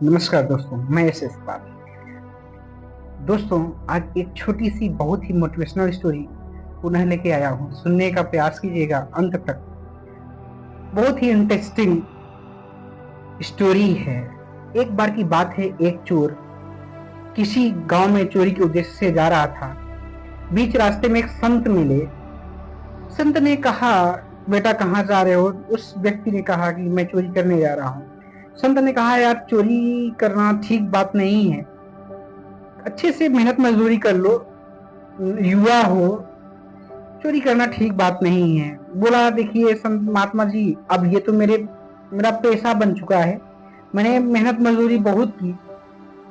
नमस्कार दोस्तों, मैं एस एस पाल। दोस्तों, आज एक छोटी सी बहुत ही मोटिवेशनल स्टोरी पुनः लेके आया हूँ। सुनने का प्रयास कीजिएगा अंत तक। बहुत ही इंटरेस्टिंग स्टोरी है। एक बार की बात है, एक चोर किसी गांव में चोरी के उद्देश्य से जा रहा था। बीच रास्ते में एक संत मिले। संत ने कहा, बेटा कहाँ जा रहे हो? उस व्यक्ति ने कहा कि मैं चोरी करने जा रहा हूँ। संत ने कहा, यार चोरी करना ठीक बात नहीं है, अच्छे से मेहनत मजदूरी कर लो, युवा हो, चोरी करना ठीक बात नहीं है। बोला, देखिए संत महात्मा जी, अब ये तो मेरा पेशा बन चुका है। मैंने मेहनत मजदूरी बहुत की,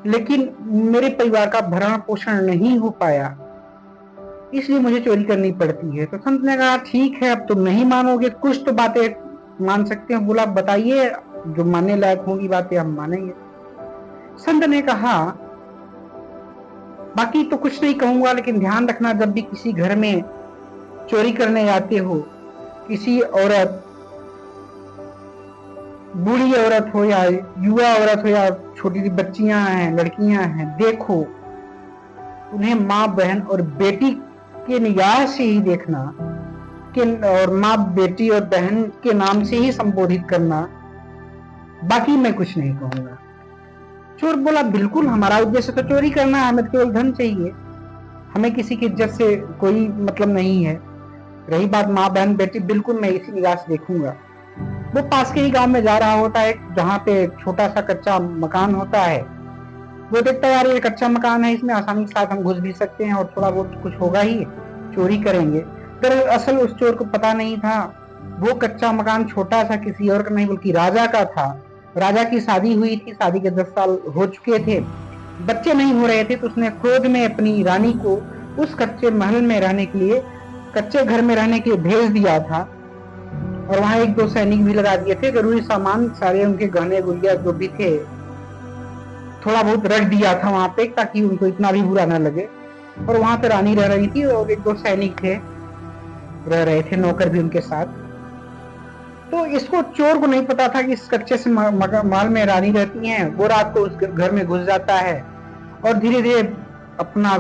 लेकिन मेरे परिवार का भरण पोषण नहीं हो पाया, इसलिए मुझे चोरी करनी पड़ती है। तो संत ने कहा, ठीक है, अब तुम नहीं मानोगे, कुछ तो बातें मान सकते हो। बोला, बताइए, जो मानने लायक होगी बातें हम मानेंगे। संत ने कहा, बाकी तो कुछ नहीं कहूंगा, लेकिन ध्यान रखना, जब भी किसी घर में चोरी करने जाते हो, किसी औरत, बूढ़ी औरत हो या युवा औरत हो या छोटी सी बच्चियां हैं, लड़कियां हैं, देखो उन्हें माँ बहन और बेटी के निगाह से ही देखना, और माँ बेटी और बहन के नाम से ही संबोधित करना, बाकी मैं कुछ नहीं कहूंगा। चोर बोला, बिल्कुल, हमारा उद्देश्य तो चोरी करना है, हमें केवल धन चाहिए, हमें किसी की इज्जत से कोई मतलब नहीं है। रही बात माँ बहन बेटी, बिल्कुल मैं इसी निगाह से देखूंगा। वो पास के ही गांव में जा रहा होता है, जहाँ पे एक छोटा सा कच्चा मकान होता है। वो देखता है, यार ये कच्चा मकान है, इसमें आसानी के साथ हम घुस भी सकते हैं और थोड़ा बहुत कुछ होगा ही, चोरी करेंगे। दरअसल उस चोर को पता नहीं था, वो कच्चा मकान छोटा सा किसी और का नहीं बल्कि राजा का था। राजा की शादी हुई थी, शादी के 10 साल हो चुके थे, बच्चे नहीं हो रहे थे, तो उसने क्रोध में अपनी रानी को उस कच्चे महल में रहने के लिए, कच्चे घर में रहने के लिए भेज दिया था। और वहां 1-2 सैनिक भी लगा दिए थे। जरूरी सामान सारे, उनके गहने गुड़िया जो भी थे, थोड़ा बहुत रख दिया था वहां पे, ताकि उनको इतना भी बुरा ना लगे। और वहां पे रानी रह रही थी और 1-2 सैनिक थे, रह रहे थे, नौकर भी उनके साथ। तो इसको, चोर को नहीं पता था कि इस कच्चे से महल में रानी रहती हैं। वो रात को उस घर में घुस जाता है और धीरे धीरे अपना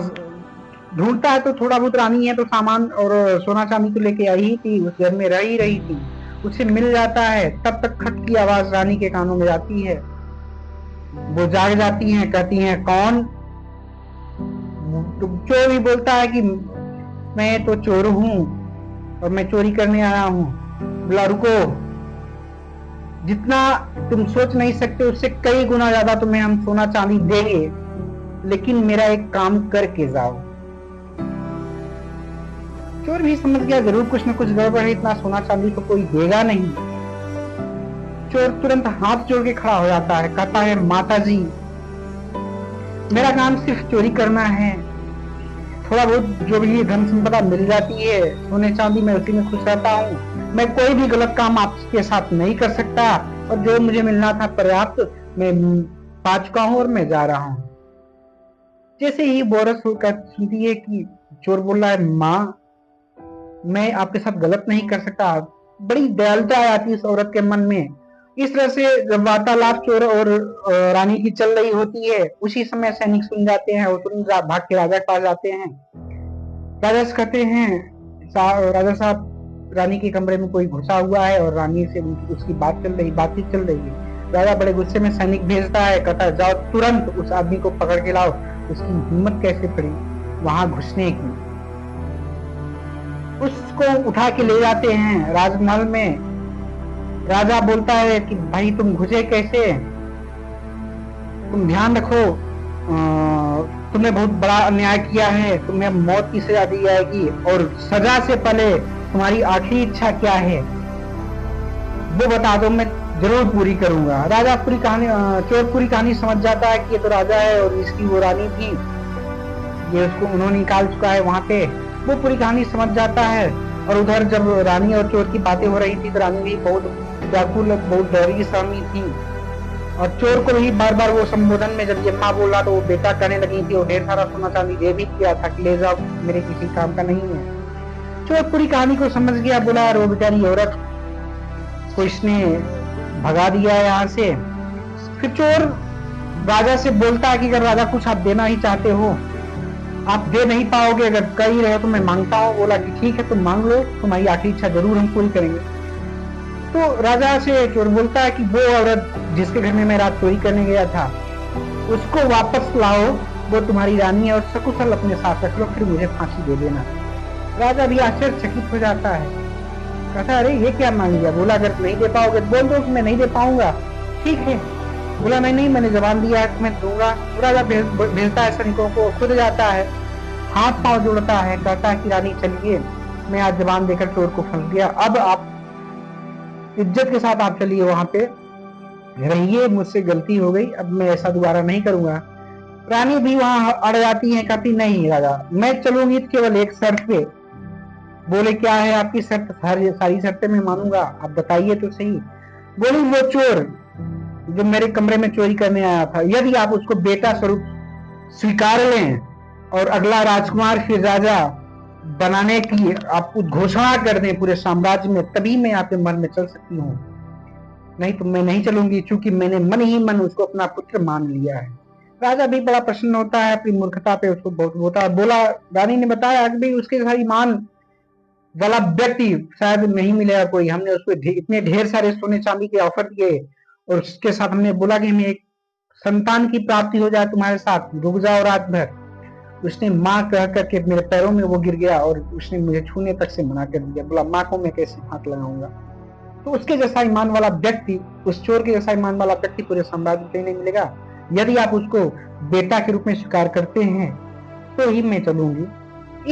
ढूंढता है। तो थोड़ा बहुत रानी है तो सामान और सोना चांदी तो लेके आई ही थी, उस घर में रह ही रही थी, उसे मिल जाता है। तब तक खट की आवाज रानी के कानों में जाती है। वो जाग जाती हैं, कहती हैं, कौन? तो चोर भी बोलता है कि मैं तो चोर हूँ और मैं चोरी करने आया हूँ। बोला, रुको, जितना तुम सोच नहीं सकते उससे कई गुना ज्यादा तुम्हें हम सोना चांदी देंगे, लेकिन मेरा एक काम करके जाओ। चोर भी समझ गया, जरूर कुछ न कुछ गड़बड़ है, इतना सोना चांदी तो कोई देगा नहीं। चोर तुरंत हाथ जोड़ के खड़ा हो जाता है, कहता है, माता जी, मेरा काम सिर्फ चोरी करना है, थोड़ा बहुत जो भी धन संपदा मिल जाती है, सोने चांदी, मैं उसी में खुश रहता हूँ। मैं कोई भी गलत काम आपके साथ नहीं कर सकता, और जो मुझे मिलना था पर्याप्त मैं पा चुका हूँ और मैं जा रहा हूँ। जैसे ही बोरस सुनती है कि चोर बोल रहा है, माँ, मैं आपके साथ गलत नहीं कर सकता, बड़ी दयालुता आती है इस औरत के मन में। इस तरह से जब वार्तालाप चोर और रानी की चल रही होती है, उसी समय सैनिक सुन जाते हैं और तुरंत भाग के राजा के पास जाते हैं। राजा से कहते हैं, राजा साहब, रानी के कमरे में कोई घुसा हुआ है और रानी से उसकी बातचीत चल रही है। राजा बड़े गुस्से में सैनिक भेजता है, कहता है, जाओ तुरंत उस आदमी को पकड़ के लाओ, उसकी हिम्मत कैसे पड़ी वहां घुसने की। उसको उठा के ले जाते हैं राजमहल में। राजा बोलता है कि भाई तुम घुसे कैसे? तुम ध्यान रखो, तुमने बहुत बड़ा अन्याय किया है, तुम्हें मौत की सजा दी जाएगी, और सजा से पहले तुम्हारी आखिरी इच्छा क्या है वो बता दो, मैं जरूर पूरी करूंगा। राजा चोर पूरी कहानी समझ जाता है कि ये तो राजा है और इसकी वो रानी थी, ये उसको उन्होंने निकाल चुका है वहां पे। वो पूरी कहानी समझ जाता है। और उधर जब रानी और चोर की बातें हो रही थी तो रानी भी बहुत व्याकुल, बहुत डरी सहमी थी, और चोर को भी बार बार वो संबोधन में जब ये माँ बोला तो वो बेटा कहने लगी थी, और ढेर सारा सोना चांदी दे भी दिया था कि ले जाओ, मेरे किसी काम का नहीं है। चोर पूरी कहानी को समझ गया, बोला, यार वो बेचारी औरत को इसने भगा दिया यहाँ से। फिर चोर राजा से बोलता है कि अगर राजा कुछ आप देना ही चाहते हो, आप दे नहीं पाओगे, अगर कर ही रहे हो तो मैं मांगता हूँ। बोला कि ठीक है तुम मांग लो, तुम्हारी आखिरी इच्छा जरूर हम पूरी करेंगे। तो राजा से चोर बोलता है कि वो औरत जिसके घर में मैं रात चोरी करने गया था, उसको वापस लाओ, वो तुम्हारी रानी है और सकुशल अपने साथ रख लो, फिर मुझे फांसी दे देना। राजा भी आश्चर्यचकित हो जाता है, कहता अरे ये क्या मान लिया। बोला अगर नहीं दे पाओगे तो बोल दो कि मैं नहीं दे पाऊंगा, ठीक है। बोला नहीं, मैंने जबान दिया है मैं दूंगा। राजा भेजता है सैनिकों को, खुद जाता है, हाथ पांव जोड़ता है, कहता है कि रानी चलिए, मैं आज जबान देकर चोर को फंस गया, अब आप इज्जत के साथ आप चलिए, वहां पे रहिए, मुझसे गलती हो गई, अब मैं ऐसा दोबारा नहीं करूंगा। रानी भी वहां अड़ जाती है, कहती नहीं राजा मैं चलूंगी केवल एक शर्त पे। बोले क्या है आपकी शर्त? सारी शर्तें मैं मानूंगा, आप बताइए तो सही। बोली वो चोर जो मेरे कमरे में चोरी करने आया था, यदि आप उसको बेटा स्वरूप स्वीकार लें और अगला राजकुमार फिर राजा बनाने की आप घोषणा कर दें पूरे साम्राज्य में, तभी मैं आपके मन में चल सकती हूँ, नहीं तो मैं नहीं चलूंगी, क्योंकि मैंने मन ही मन उसको अपना पुत्र मान लिया है। राजा भी बड़ा प्रसन्न होता है, अपनी मूर्खता पे उसको बहुत होता है। बोला रानी ने बताया कि भाई उसके साथ ईमान वाला व्यक्ति शायद नहीं मिलेगा कोई, हमने उसको इतने ढेर सारे सोने चांदी के ऑफर दिए और उसके साथ हमने बोला कि हमें एक संतान की प्राप्ति हो जाए तुम्हारे साथ, रुक जाओ रात भर। उसने माँ कह करके मेरे पैरों में वो गिर गया और उसने मुझे छूने तक से मना कर दिया। बोला माँ को मैं कैसे हाथ लगाऊंगा। तो उसके जैसा ईमान वाला व्यक्ति, उस चोर के जैसा ईमान वाला व्यक्ति पूरे साम्राज्य में नहीं मिलेगा। यदि आप उसको बेटा के रूप में स्वीकार करते हैं तो ही मैं चलूंगी।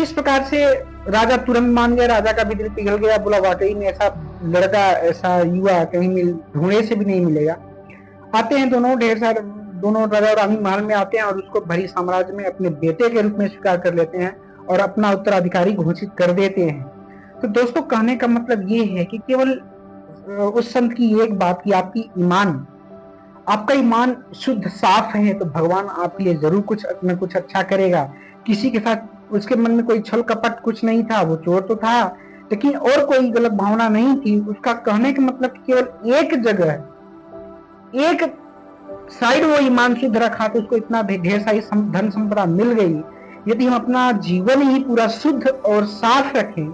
इस प्रकार से राजा तुरंत मान गया, राजा का भी दिल पिघल गया। बोला वाकई में ऐसा लड़का, ऐसा युवा कहीं ढूंढे से भी नहीं मिलेगा। आते हैं दोनों, ढेर सारे दोनों राजा और रानी महल में आते हैं और उसको भरी साम्राज्य में अपने बेटे के रूप में स्वीकार कर लेते हैं और अपना उत्तराधिकारी घोषित कर देते हैं। तो दोस्तों कहने का मतलब ये है कि केवल उस संत की एक बात की, आपका ईमान शुद्ध साफ है तो भगवान आपके लिए जरूर कुछ न कुछ अच्छा करेगा। किसी के साथ उसके मन में कोई छल कपट कुछ नहीं था, वो चोर तो था लेकिन और कोई गलत भावना नहीं थी। उसका कहने का मतलब केवल एक जगह, एक साइड वो ईमान शुद्ध रखा तो उसको इतना ढेर सारी धन संपदा मिल गई। यदि हम अपना जीवन ही पूरा शुद्ध और साफ रखें,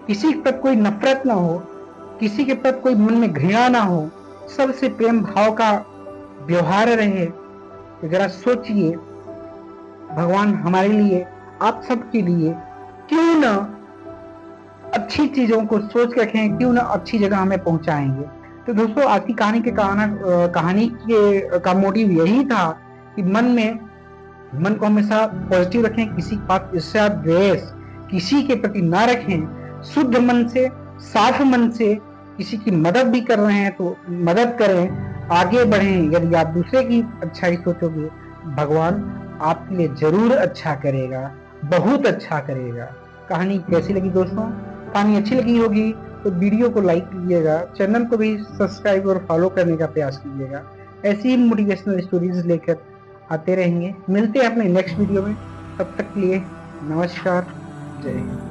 किसी के प्रति कोई नफरत ना हो, किसी के प्रति कोई मन में घृणा ना हो, सबसे प्रेम भाव का व्यवहार रहे, तो जरा सोचिए भगवान हमारे लिए, आप सबके लिए क्यों ना अच्छी चीजों को सोच के रखें, क्यों ना अच्छी जगह हमें पहुंचाएंगे। तो दोस्तों आज की कहानी का मोटिव यही था कि मन को हमेशा पॉजिटिव रखें, किसी के पास ईर्ष्या द्वेष किसी के प्रति ना रखें, शुद्ध मन से साफ मन से किसी की मदद भी कर रहे हैं तो मदद करें, आगे बढ़ें। यदि आप दूसरे की अच्छाई सोचोगे, भगवान आपके लिए जरूर अच्छा करेगा, बहुत अच्छा करेगा। कहानी कैसी लगी दोस्तों? कहानी अच्छी लगी होगी तो वीडियो को लाइक कीजिएगा, चैनल को भी सब्सक्राइब और फॉलो करने का प्रयास कीजिएगा। ऐसी ही मोटिवेशनल स्टोरीज लेकर आते रहेंगे। मिलते हैं अपने नेक्स्ट वीडियो में, तब तक के लिए नमस्कार, जय हिंद।